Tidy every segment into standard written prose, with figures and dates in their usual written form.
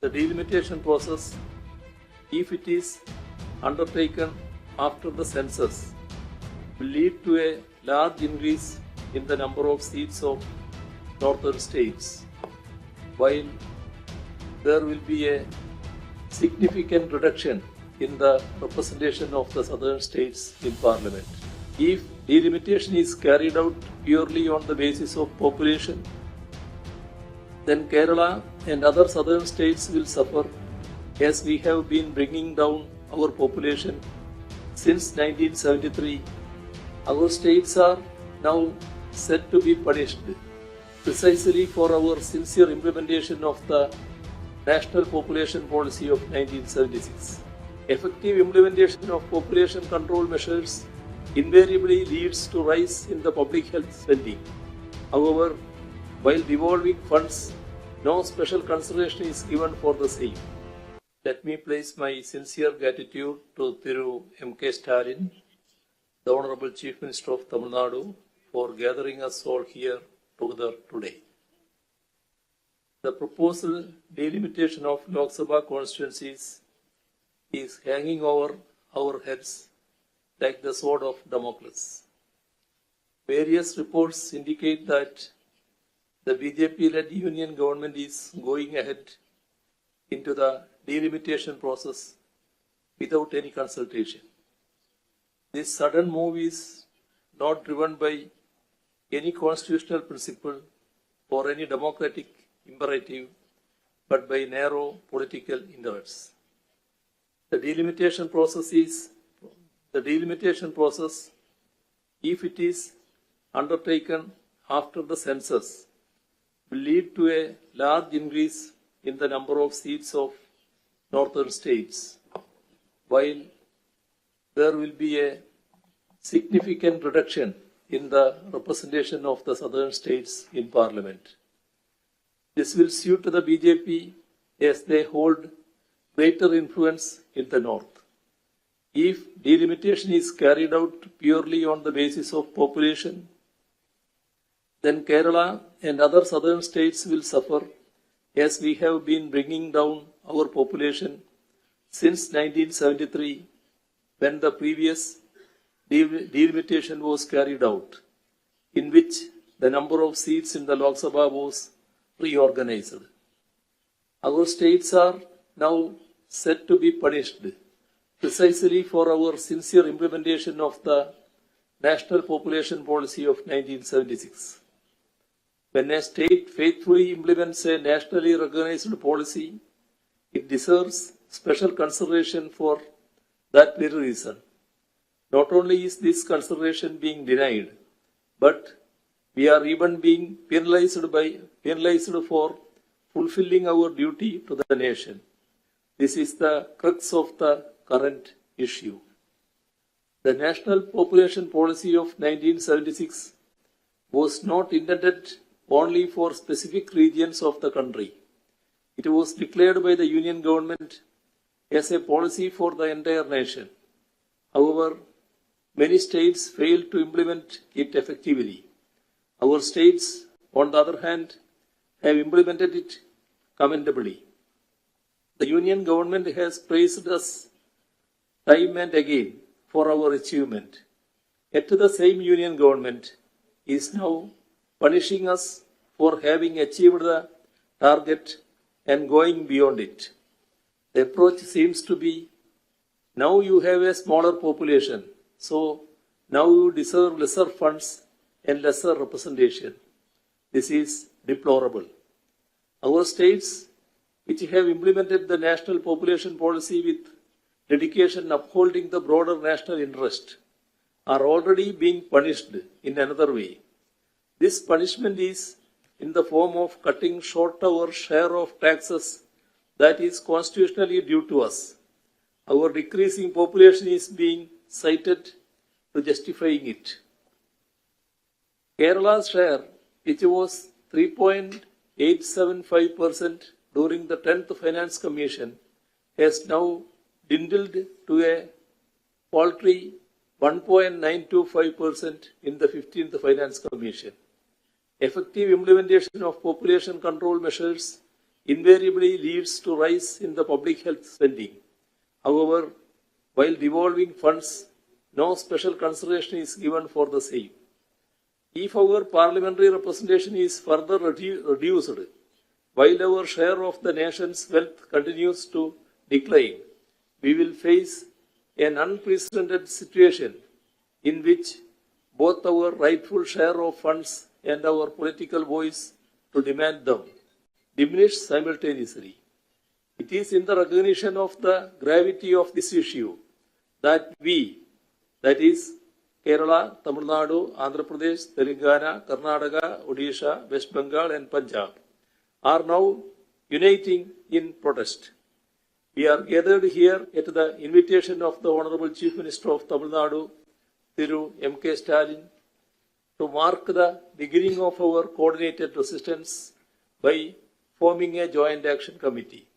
The delimitation process, if it is undertaken after the census, will lead to a large increase in the number of seats of northern states, while there will be a significant reduction in the representation of the southern states in parliament. If delimitation is carried out purely on the basis of population, then Kerala and other southern states will suffer, as we have been bringing down our population since 1973. Our states are now said to be punished precisely for our sincere implementation of the National Population Policy of 1976. Effective implementation of population control measures invariably leads to rise in the public health spending. However, while devolving funds, no special consideration is given for the same. Let me place my sincere gratitude to Thiru MK Stalin, the Honorable Chief Minister of Tamil Nadu, for gathering us all here together today. The proposed delimitation of Lok Sabha constituencies is hanging over our heads like the sword of Damocles. Various reports indicate that the BJP-led union government is going ahead into the delimitation process without any consultation. This sudden move is not driven by any constitutional principle or any democratic imperative, but by narrow political interests. The delimitation process, if it is undertaken after the census, will lead to a large increase in the number of seats of northern states, while there will be a significant reduction in the representation of the southern states in parliament. This will suit the BJP as they hold greater influence in the north. If delimitation is carried out purely on the basis of population, then Kerala and other southern states will suffer, as we have been bringing down our population since 1973, when the previous delimitation was carried out, in which the number of seats in the Lok Sabha was reorganized. Our states are now said to be punished precisely for our sincere implementation of the National Population Policy of 1976. When a state faithfully implements a nationally recognized policy, it deserves special consideration for that very reason. Not only is this consideration being denied, but we are even being penalized for fulfilling our duty to the nation. This is the crux of the current issue. The National Population Policy of 1976 was not intended only for specific regions of the country. It was declared by the Union government as a policy for the entire nation. However, many states failed to implement it effectively. Our states, on the other hand, have implemented it commendably. The Union government has praised us time and again for our achievement. Yet the same Union government is now punishing us for having achieved the target and going beyond it. The approach seems to be, now you have a smaller population, so now you deserve lesser funds and lesser representation. This is deplorable. Our states, which have implemented the National Population Policy with dedication upholding the broader national interest, are already being punished in another way. This punishment is in the form of cutting short our share of taxes that is constitutionally due to us. Our decreasing population is being cited to justifying it. Kerala's share, which was 3.875% during the 10th Finance Commission, has now dwindled to a paltry 1.925% in the 15th Finance Commission. Effective implementation of population control measures invariably leads to rise in the public health spending. However, while devolving funds, no special consideration is given for the same. If our parliamentary representation is further reduced, while our share of the nation's wealth continues to decline, we will face an unprecedented situation in which both our rightful share of funds and our political voice to demand them diminish simultaneously. It is in the recognition of the gravity of this issue that we, that is, Kerala, Tamil Nadu, Andhra Pradesh, Telangana, Karnataka, Odisha, West Bengal, and Punjab, are now uniting in protest. We are gathered here at the invitation of the Honorable Chief Minister of Tamil Nadu, Thiru MK Stalin, to mark the beginning of our coordinated resistance by forming a joint action committee.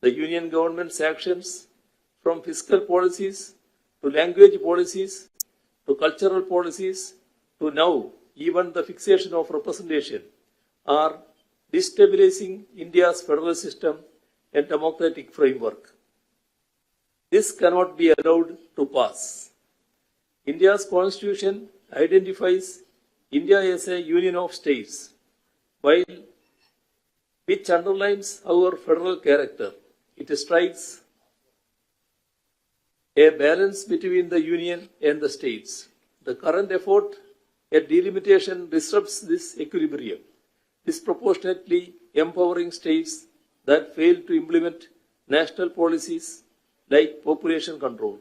The Union government's actions, from fiscal policies to language policies to cultural policies to now even the fixation of representation, are destabilizing India's federal system and democratic framework. This cannot be allowed to pass. India's constitution identifies India as a union of states, which underlines our federal character. It strikes a balance between the union and the states. The current effort at delimitation disrupts this equilibrium, disproportionately empowering states that fail to implement national policies like population control.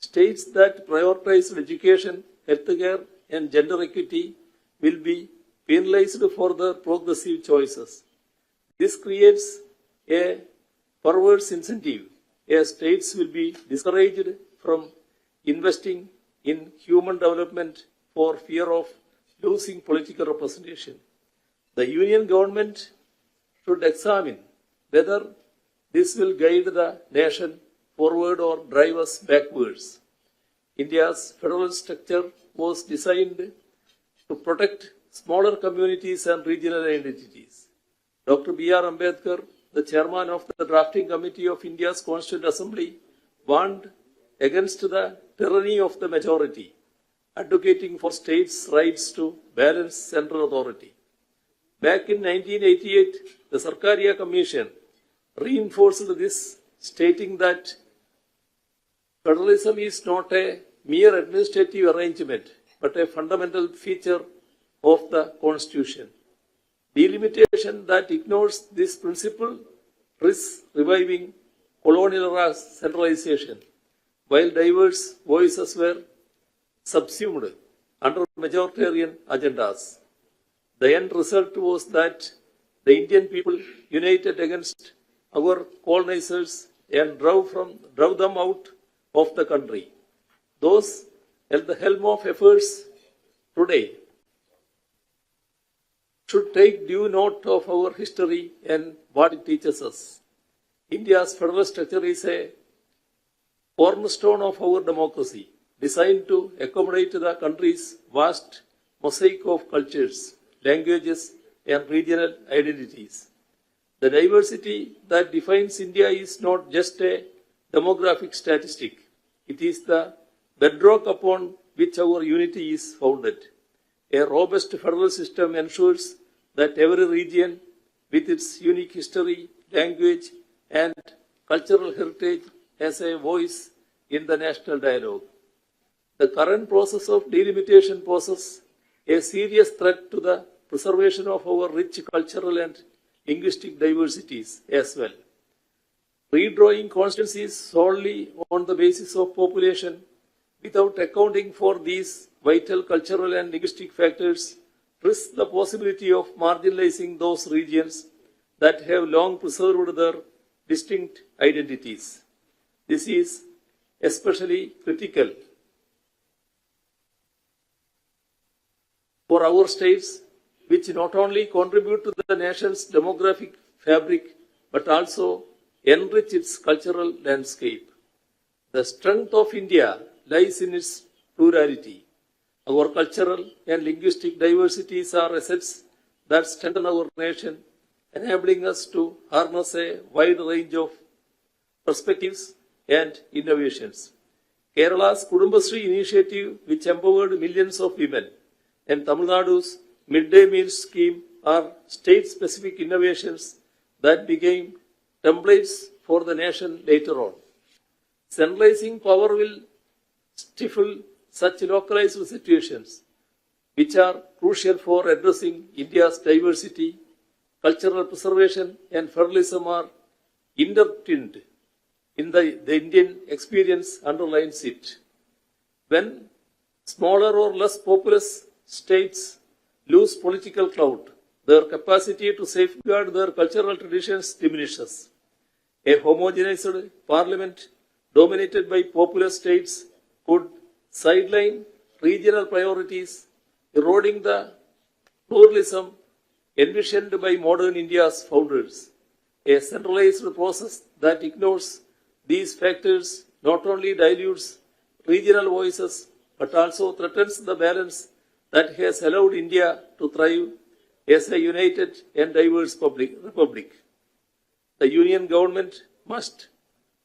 States that prioritize education, healthcare, and gender equity will be penalized for their progressive choices. This creates a perverse incentive, as states will be discouraged from investing in human development for fear of losing political representation. The union government should examine whether this will guide the nation forward or drive us backwards. India's federal structure was designed to protect smaller communities and regional identities. Dr. B.R. Ambedkar, the chairman of the drafting committee of India's Constituent Assembly, warned against the tyranny of the majority, advocating for states' rights to balance central authority. Back in 1988, the Sarkaria Commission reinforced this, stating that federalism is not a mere administrative arrangement, but a fundamental feature of the Constitution. Delimitation that ignores this principle risks reviving colonial-era centralization, while diverse voices were subsumed under majoritarian agendas. The end result was that the Indian people united against our colonizers and drove them out of the country. Those at the helm of affairs today should take due note of our history and what it teaches us. India's federal structure is a cornerstone of our democracy, designed to accommodate the country's vast mosaic of cultures, languages, and regional identities. The diversity that defines India is not just a demographic statistic. It is the bedrock upon which our unity is founded. A robust federal system ensures that every region, with its unique history, language, and cultural heritage, has a voice in the national dialogue. The current process of delimitation poses a serious threat to the preservation of our rich cultural and linguistic diversities as well. Redrawing constituencies solely on the basis of population without accounting for these vital cultural and linguistic factors risks the possibility of marginalizing those regions that have long preserved their distinct identities. This is especially critical for our states, which not only contribute to the nation's demographic fabric, but also enrich its cultural landscape. The strength of India lies in its plurality. Our cultural and linguistic diversities are assets that strengthen our nation enabling us to harness a wide range of perspectives and innovations. Kerala's Kudumbashree initiative, which empowered millions of women, and Tamil Nadu's midday meal scheme are state-specific innovations that became templates for the nation later on. Centralizing power will stifle such localized situations, which are crucial for addressing India's diversity. Cultural preservation and federalism are intertwined in the Indian experience underlines it. When smaller or less populous states lose political clout, their capacity to safeguard their cultural traditions diminishes. A homogenized parliament dominated by populous states could sideline regional priorities, eroding the pluralism envisioned by modern India's founders. A centralized process that ignores these factors not only dilutes regional voices but also threatens the balance that has allowed India to thrive as a united and diverse republic. The Union government must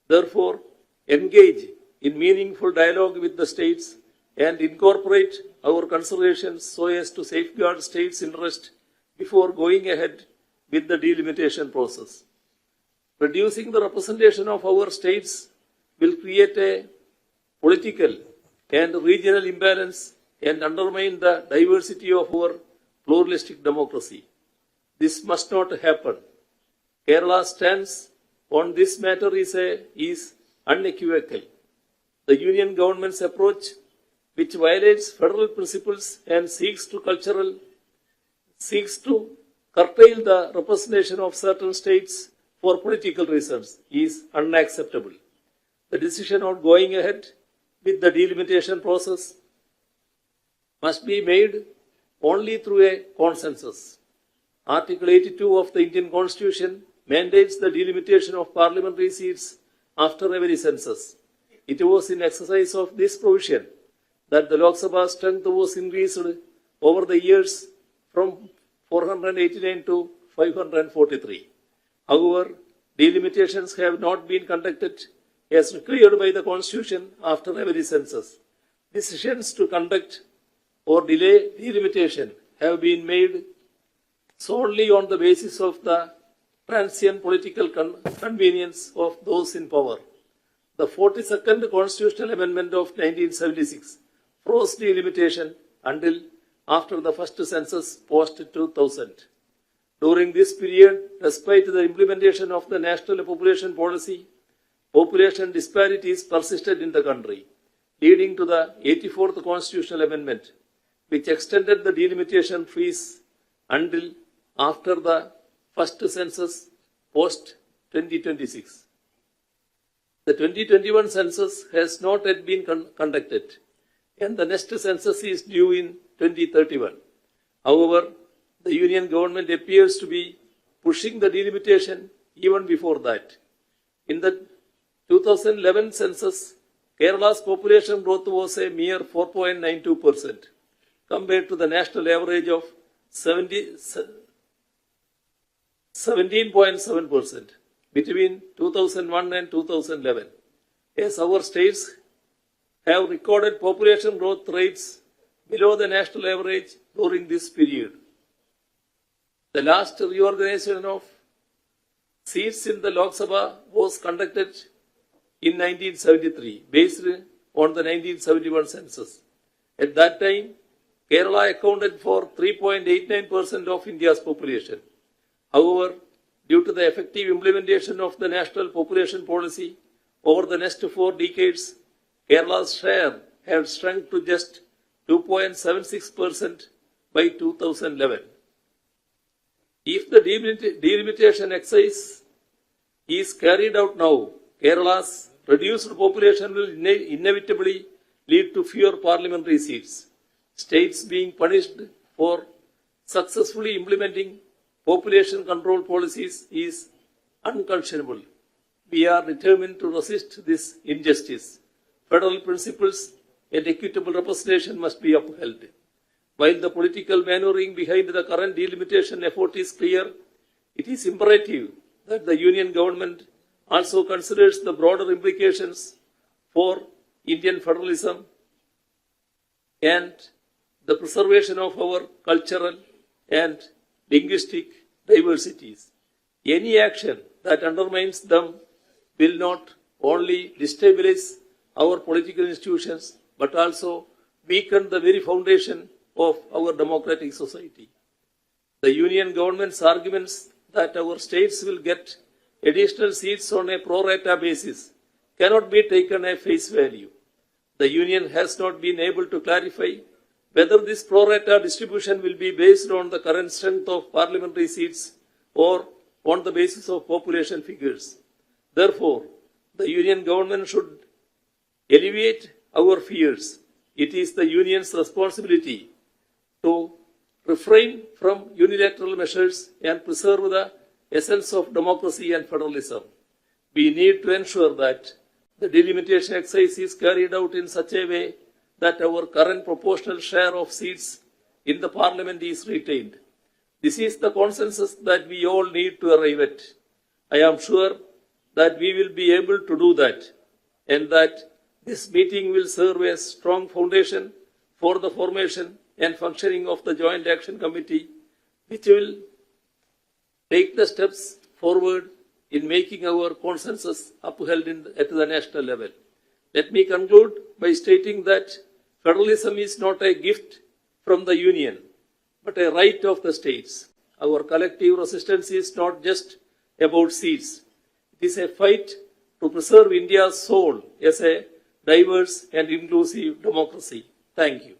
therefore engage in meaningful dialogue with the states and incorporate our considerations so as to safeguard states' interest before going ahead with the delimitation process. Reducing the representation of our states will create a political and regional imbalance and undermine the diversity of our pluralistic democracy. This must not happen. Kerala's stance on this matter is unequivocal. The Union government's approach, which violates federal principles and seeks to curtail the representation of certain states for political reasons, is unacceptable. The decision on going ahead with the delimitation process must be made only through a consensus. Article 82 of the Indian Constitution mandates the delimitation of parliamentary seats after every census. It was in exercise of this provision that the Lok Sabha strength was increased over the years from 489 to 543. However, delimitations have not been conducted as required by the Constitution after every census. Decisions to conduct or delay delimitation have been made solely on the basis of the transient political convenience of those in power. The 42nd Constitutional Amendment of 1976 froze delimitation until after the first census post 2000. During this period, despite the implementation of the National Population Policy, population disparities persisted in the country, leading to the 84th Constitutional Amendment, which extended the delimitation phase until after the first census post 2026. The 2021 census has not yet been conducted, and the next census is due in 2031. However, the Union government appears to be pushing the delimitation even before that. In the 2011 census, Kerala's population growth was a mere 4.92% compared to the national average of 17.7% between 2001 and 2011. As our states have recorded population growth rates below the national average during this period. The last reorganization of seats in the Lok Sabha was conducted in 1973, based on the 1971 census. At that time, Kerala accounted for 3.89% of India's population. However, due to the effective implementation of the National Population Policy over the next 4 decades, Kerala's share had shrunk to just 2.76% by 2011. If the delimitation exercise is carried out now, Kerala's reduced population will inevitably lead to fewer parliamentary seats. States being punished for successfully implementing population control policies is unconscionable. We are determined to resist this injustice. Federal principles and equitable representation must be upheld. While the political maneuvering behind the current delimitation effort is clear, It is imperative that the Union government also considers the broader implications for Indian federalism and the preservation of our cultural and linguistic diversities. Any action that undermines them will not only destabilize our political institutions but also weaken the very foundation of our democratic society. The Union government's arguments that our states will get additional seats on a pro rata basis cannot be taken at face value. The Union has not been able to clarify whether this pro rata distribution will be based on the current strength of parliamentary seats or on the basis of population figures. Therefore, the Union government should alleviate our fears. It is the Union's responsibility to refrain from unilateral measures and preserve the essence of democracy and federalism. We need to ensure that the delimitation exercise is carried out in such a way that our current proportional share of seats in the parliament is retained. This is the consensus that we all need to arrive at. I am sure that we will be able to do that and that this meeting will serve as a strong foundation for the formation and functioning of the Joint Action Committee, which will take the steps forward in making our consensus upheld at the national level. Let me conclude by stating that federalism is not a gift from the Union, but a right of the states. Our collective resistance is not just about seats. It is a fight to preserve India's soul as a diverse and inclusive democracy. Thank you.